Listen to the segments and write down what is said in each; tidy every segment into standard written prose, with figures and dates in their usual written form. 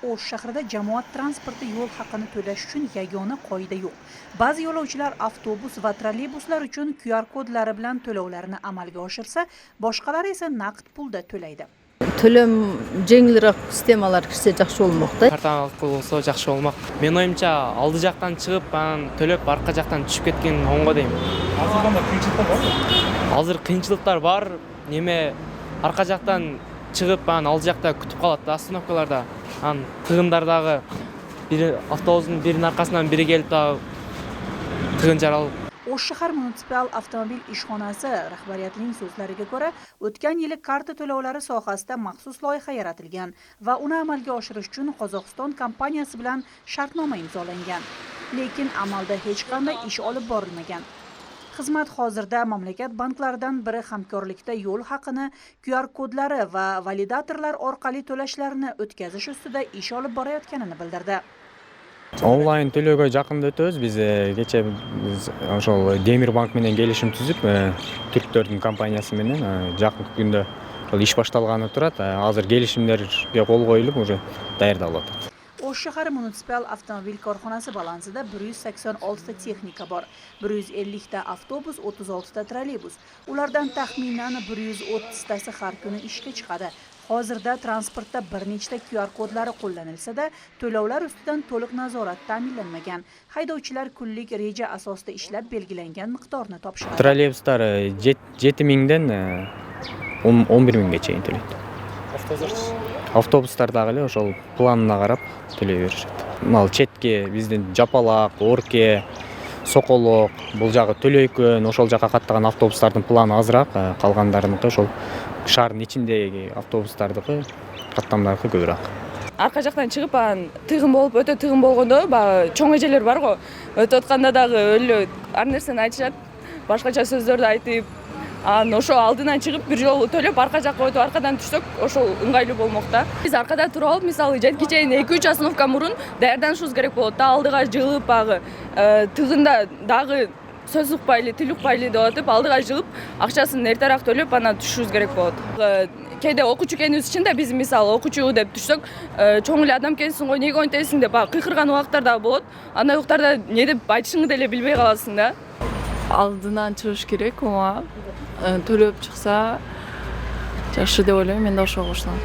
O'sh shahrida jamoat transporti yo'l haqini to'lash uchun yagona qoida yo'q. Ba'zi yo'lovchilar avtobus va trolleybuslar uchun QR kodlari bilan to'lovlarni amalga oshirsa, boshqalari esa naqd pulda to'laydi. Төлем жеңілірек системалар кірсе жақсы болмақта. Карта аркылуу болсо жакшы болмок. Менин оюмча алды жактан чыгып, анан төлөп арка жактан түшүп кеткен оңго дейм. Азырда кыйынчылыктар барбы? Азыр кыйынчылыктар бар. Неме арка жактан чыгып, анан алды жакта күтүп калат да остановкаларда. Анан тыгындардагы бири автобустун биринин аркасынан бири келип дагы тыгын жаралып. O'sh shahar munitsipal avtomobil ishxonasi rahbariyatining so'zlariga ko'ra, o'tgan yili karta to'lovlari sohasida maxsus loyiha yaratilgan va uni amalga oshirish uchun Qozog'iston kompaniyasi bilan shartnoma imzolangan. Lekin amalda hech qanday ish olib borilmagan. Xizmat hozirda mamlakat banklaridan biri hamkorlikda yo'l haqini QR kodlari va validatorlar orqali to'lashlarini o'tkazish ustida ish olib borayotganini bildirdi. Онлайн төлөөгө жакында өтөбүз. Биз кече ошол Демир банк менен келишим түзүп, түрктөрдүн компаниясы менен жакын күндө ошол иш башталганы турат. Азыр келишимдерге кол коюлуп, уже даярдалып атат. O'sh shahar munitsipal avtomobil korxonasi balansida 186 ta texnika bor. 150 ta avtobus, 36 ta trolleybus. Ulardan taxminan 130 tasi har kuni ishga chiqadi. Hozirda transportda bir nechta QR kodlari qo'llanilsa-da, to'lovlar ustidan to'liq nazorat ta'minlanmagan. Haydovchilar kunlik reja asosida ishlab belgilangan miqdorni topshiradi. Троллейбустар 7000 ден 11000 чейин төлөйт. Автобустар дагы эле ошол планына карап төлөй беришет. Мал четке биздин Жапалак, Орке, Соколок, бул жагы төлөйкөн, ошол жака каттаган автобустардын планы азыраак, калгандарыныкы ошол шаардын ичиндеги автобустардыкы каттамдары көбүрөөк. Арка жактан чыгып, анан тыгын болуп, өтө тыгын болгондо, баягы чоң эжелер бар го. Өтүп атканда дагы өлө ар нерсени айтышат, башкача сөздөрдү айтып, анан ошо алдынан чыгып бир жолу төлөп, арка жакка өтүп, аркадан түшсөк, ошол ыңгайлуу болмок да. Биз аркада туруп алып, мисалы, жетки чейин 2-3 остановка мурун даярданышыбыз керек болот да, алдыга жылып, багы тыгында дагы сөз укпайлы, тил укпайлы деп атып, алдыга жылып, акчасын эртерээк төлөп, анан түшүшүбүз керек болот. Кээде окуучу экенибиз үчүн да биз мисалы окуучу деп түшсөк, чоң эле адам экенсиң го, эмнеге онтесиң деп кыйкырган убактар да болот. Андай убактарда эмне деп айтышыңды деле билбей каласың да. Алдынан чыгыш керек, ооба. Төлөп чыкса жакшы деп ойлойм, мен да ошого кошулам.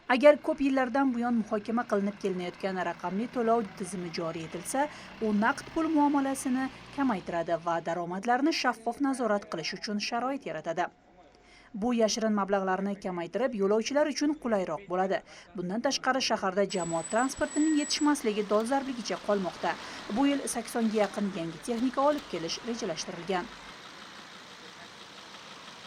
Agar ko'p yillardan buyon muhokama qilinib kelinayotgan raqamli to'lov tizimi joriy etilsa, u naqd pul muomalasini kamaytiradi va daromadlarni shaffof nazorat qilish uchun sharoit yaratadi. Bu yashirin mablag'larni kamaytirib, yo'lovchilar uchun qulayroq bo'ladi. Bundan tashqari shaharda jamoat transportining yetishmasligi dolzarbligicha qolmoqda. Bu yil 80 ga yaqin yangi texnika olib kelish rejalashtirilgan.